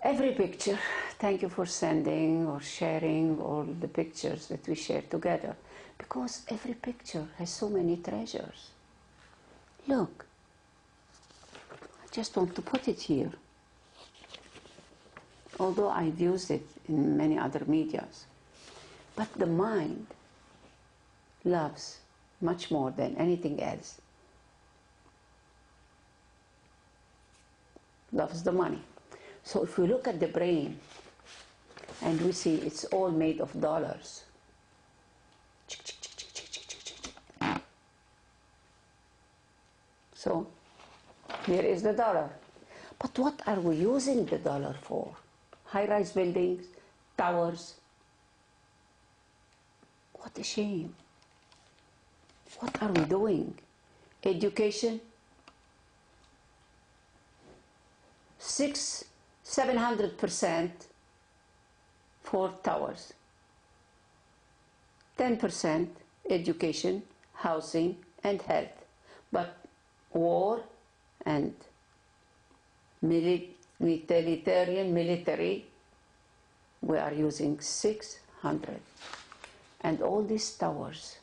Every picture, thank you for sending or sharing all the pictures that we share together, because every picture has so many treasures. Look, I just want to put it here, although I've used it in many other medias. But the mind loves much more than anything else, loves the money. So if we look at the brain and we see it's all made of dollars, so here is the dollar. But what are we using the dollar for? High-rise buildings, towers. What a shame. What are we doing? Education? 700% for towers. 10% education, housing, and health. But war and military, we are using 600. And all these towers,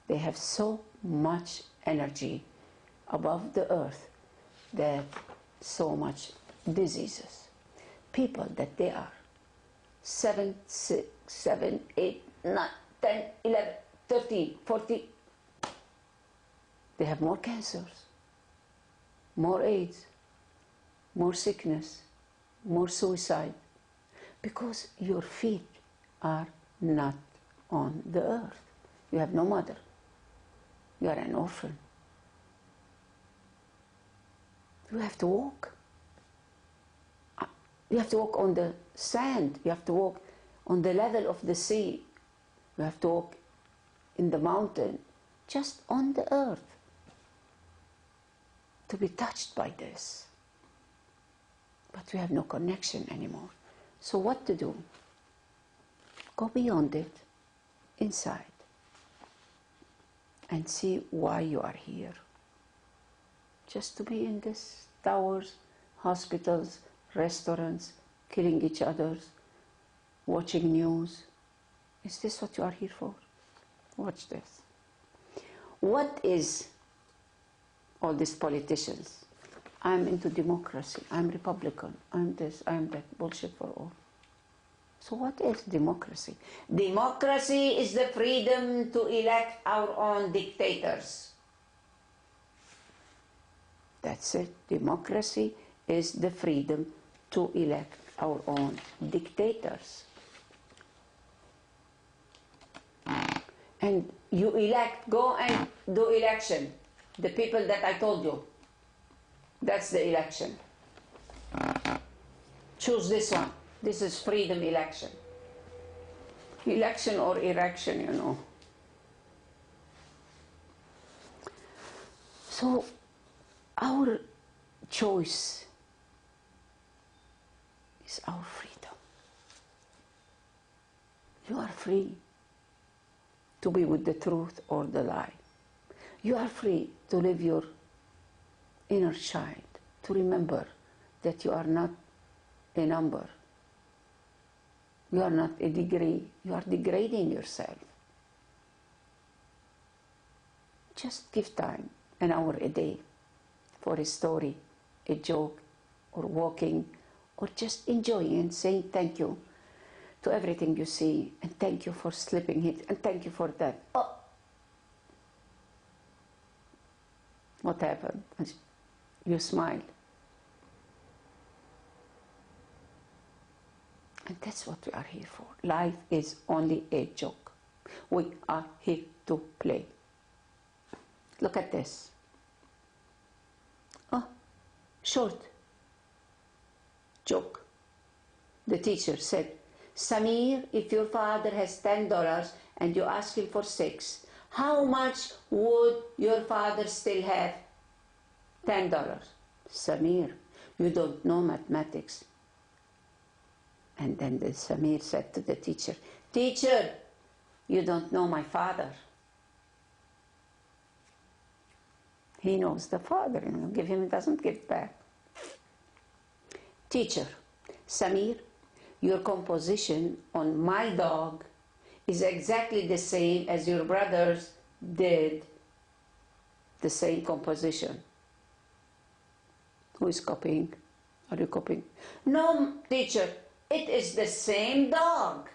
they have so much energy above the earth that so much diseases. People that they are 7, 6, 7, 8, 9, 10, 11, 13, 40, they have more cancers, more AIDS, more sickness, more suicide, because your feet are not on the earth. You have no mother. You are an orphan. You have to walk. You have to walk on the sand. You have to walk on the level of the sea. You have to walk in the mountain, just on the earth, to be touched by this. But we have no connection anymore. So what to do? Go beyond it, inside, and see why you are here. Just to be in these towers, hospitals, restaurants, killing each other, watching news. Is this what you are here for? Watch this. What is all these politicians? I'm into democracy, I'm Republican, I'm this, I'm that, bullshit for all. So what is democracy? Democracy is the freedom to elect our own dictators. That's it. Democracy is the freedom to elect our own dictators. And you elect, go and do election. The people that I told you, that's the election. Choose this one. This is freedom election. Election or erection, you know. So our choice is our freedom. You are free to be with the truth or the lie. You are free to live your inner child, to remember that you are not a number. You are not a degree. You are degrading yourself. Just give time, an hour a day, for a story, a joke, or walking, or just enjoying and saying thank you to everything you see, and thank you for slipping it, and thank you for that. Oh, what happened? You smiled. And that's what we are here for. Life is only a joke. We are here to play. Look at this. Oh, short. Joke. The teacher said, Samir, if your father has $10 and you ask him for 6, how much would your father still have? $10. Samir, you don't know mathematics. And then the Samir said to the teacher, Teacher, you don't know my father. He knows the father, give him, he doesn't give back. Teacher, Samir, your composition on my dog is exactly the same as your brothers did the same composition. Who is copying? Are you copying? No, teacher, it is the same dog.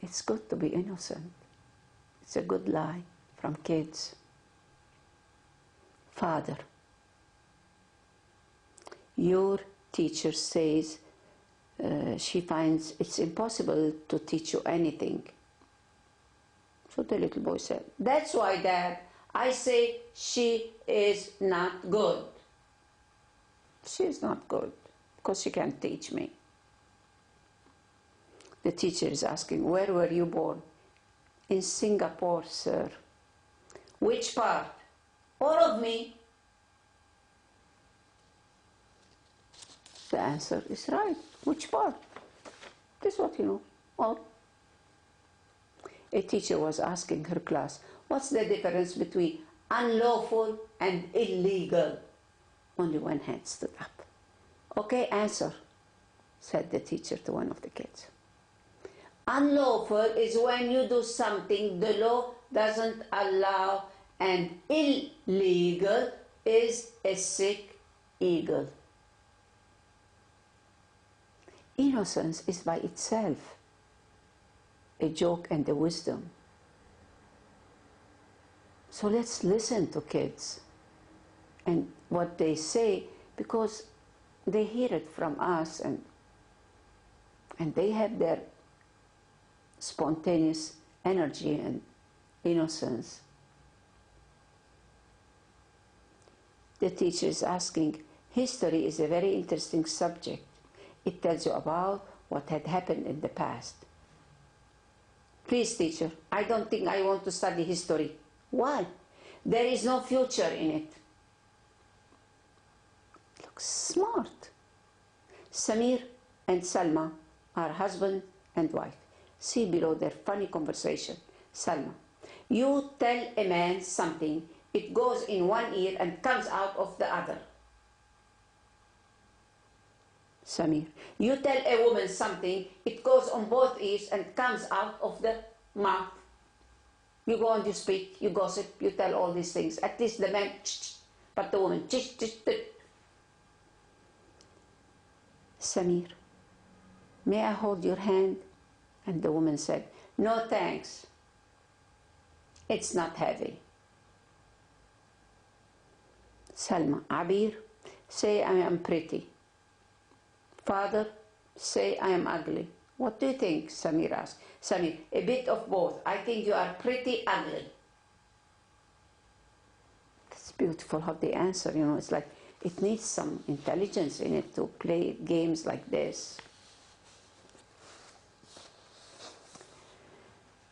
It's good to be innocent. It's a good lie from kids. Father, your teacher says she finds it's impossible to teach you anything. So the little boy said, that's why, Dad, I say she is not good. She is not good because she can't teach me. The teacher is asking, where were you born? In Singapore, sir. Which part? All of me. The answer is right. Which part? This is what you know. All. A teacher was asking her class, what's the difference between unlawful and illegal? Only one hand stood up. Okay, answer, said the teacher to one of the kids. Unlawful is when you do something the law doesn't allow, and illegal is a sick eagle. Innocence is by itself a joke and a wisdom. So let's listen to kids and what they say, because they hear it from us, and they have their spontaneous energy and innocence. The teacher is asking, history is a very interesting subject. It tells you about what had happened in the past. Please, teacher, I don't think I want to study history. Why? There is no future in it. Looks smart. Samir and Salma are husband and wife. See below their funny conversation. Salma, you tell a man something, it goes in one ear and comes out of the other. Samir, you tell a woman something, it goes on both ears and comes out of the mouth. You go and you speak, you gossip, you tell all these things. At least the man, but the woman, Samir, may I hold your hand? And the woman said, no thanks. It's not heavy. Salma, Abir, say I am pretty. Father, say I am ugly. What do you think? Samir asked. Samir, a bit of both. I think you are pretty ugly. That's beautiful how they answer, you know. It's like it needs some intelligence in it to play games like this.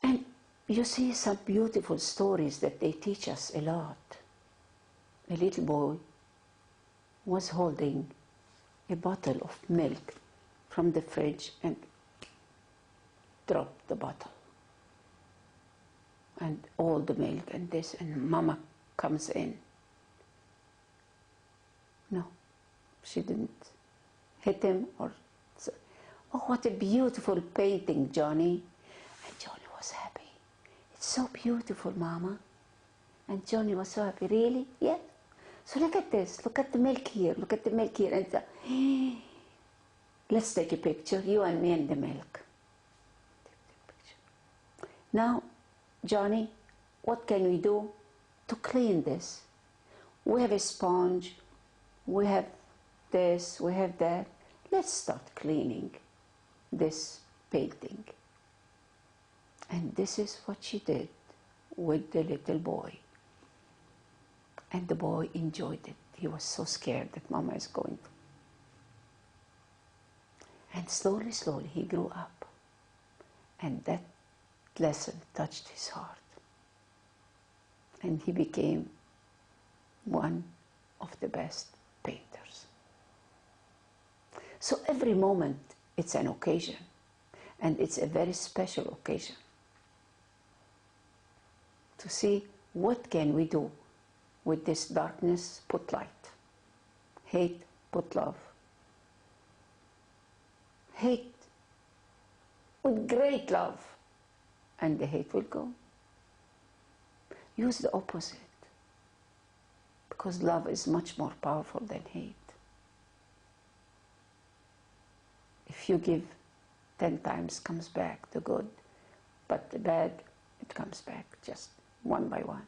And you see some beautiful stories that they teach us a lot. A little boy was holding a bottle of milk from the fridge and dropped the bottle. And all the milk and this, and Mama comes in. No, she didn't hit him or... Oh, what a beautiful painting, Johnny. And Johnny was happy. It's so beautiful, Mama. And Johnny was so happy. Really? Yeah. So look at this. Look at the milk here. Look at the milk here. And let's take a picture, you and me and the milk. Now, Johnny, what can we do to clean this? We have a sponge. We have this. We have that. Let's start cleaning this painting. And this is what she did with the little boy. And the boy enjoyed it. He was so scared that Mama is going to. And slowly, slowly, he grew up. And that lesson touched his heart. And he became one of the best painters. So every moment, it's an occasion. And it's a very special occasion. To see what can we do with this darkness, put light. Hate, put love. hate with great love, and the hate will go. Use the opposite, because love is much more powerful than hate. If you give, 10 times comes back the good, but the bad, it comes back just one by one.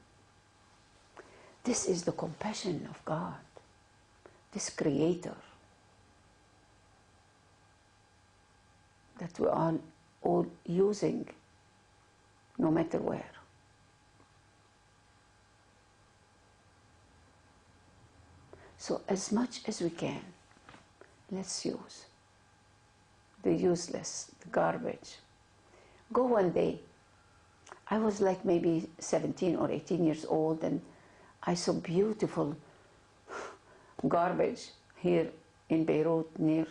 This is the compassion of God, this Creator, that we are all using no matter where. So as much as we can, let's use the useless, the garbage. Go one day. I was like maybe 17 or 18 years old, and I saw beautiful garbage here in Beirut near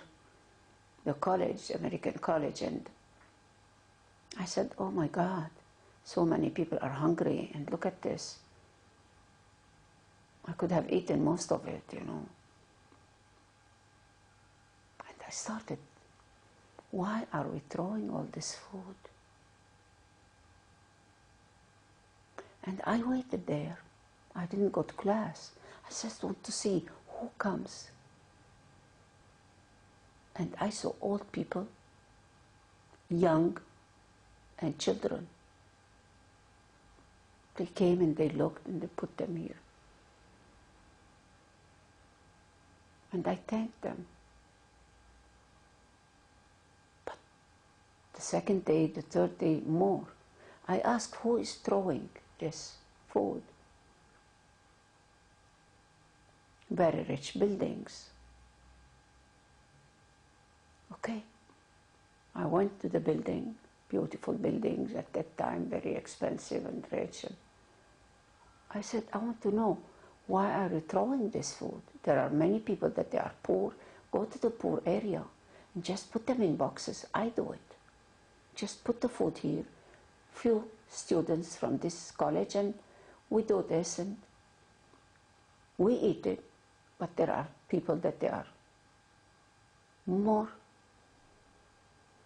the college, American college, and I said, oh my God, so many people are hungry, and look at this. I could have eaten most of it, you know. And I started, why are we throwing all this food? And I waited there. I didn't go to class. I just want to see who comes. And I saw old people, young, and children. They came and they looked and they put them here. And I thanked them. But the second day, the third day, more. I asked, who is throwing this food? Very rich buildings. Okay. I went to the building, beautiful buildings at that time, very expensive and rich. And I said, I want to know, why are you throwing this food? There are many people that they are poor. Go to the poor area and just put them in boxes. I do it. Just put the food here. Few students from this college, and we do this and we eat it. But there are people that they are more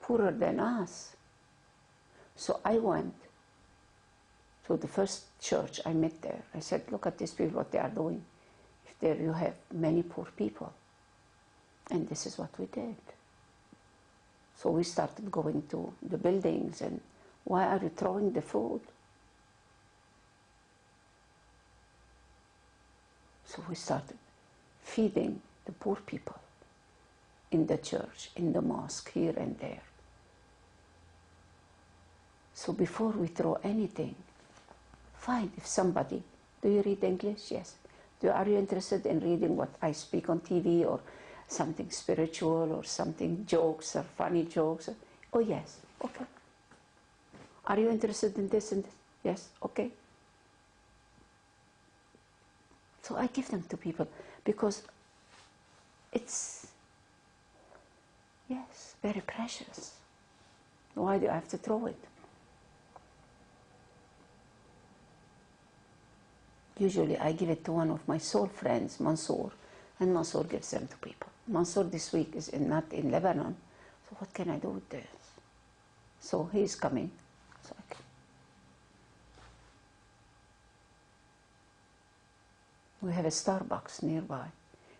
poorer than us. So I went to the first church I met there. I said, look at these people, what they are doing. If there you have many poor people. And this is what we did. So we started going to the buildings, and why are you throwing the food? So we started feeding the poor people in the church, in the mosque, here and there. So before we throw anything, find if somebody, do you read English? Yes. Are you interested in reading what I speak on TV, or something spiritual, or something jokes, or funny jokes? Oh yes, okay. Are you interested in this and this? Yes, okay. So I give them to people because it's, yes, very precious. Why do I have to throw it? Usually I give it to one of my soul friends, Mansour, and Mansour gives them to people. Mansour this week is not in Lebanon, so what can I do with this? So he's coming. So I can. We have a Starbucks nearby,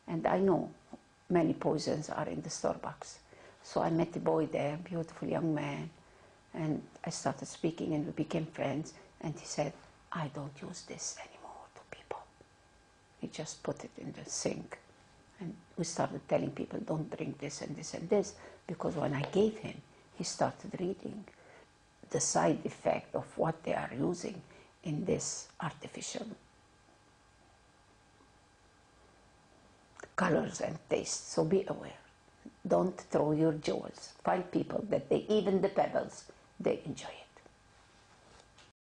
and I know many poisons are in the Starbucks. So I met a boy there, beautiful young man, and I started speaking and we became friends, and he said, I don't use this anymore to people. He just put it in the sink. And we started telling people, don't drink this and this and this, because when I gave him, he started reading the side effect of what they are using in this artificial colors and tastes. So be aware. Don't throw your jewels. Find people that even the pebbles, they enjoy it.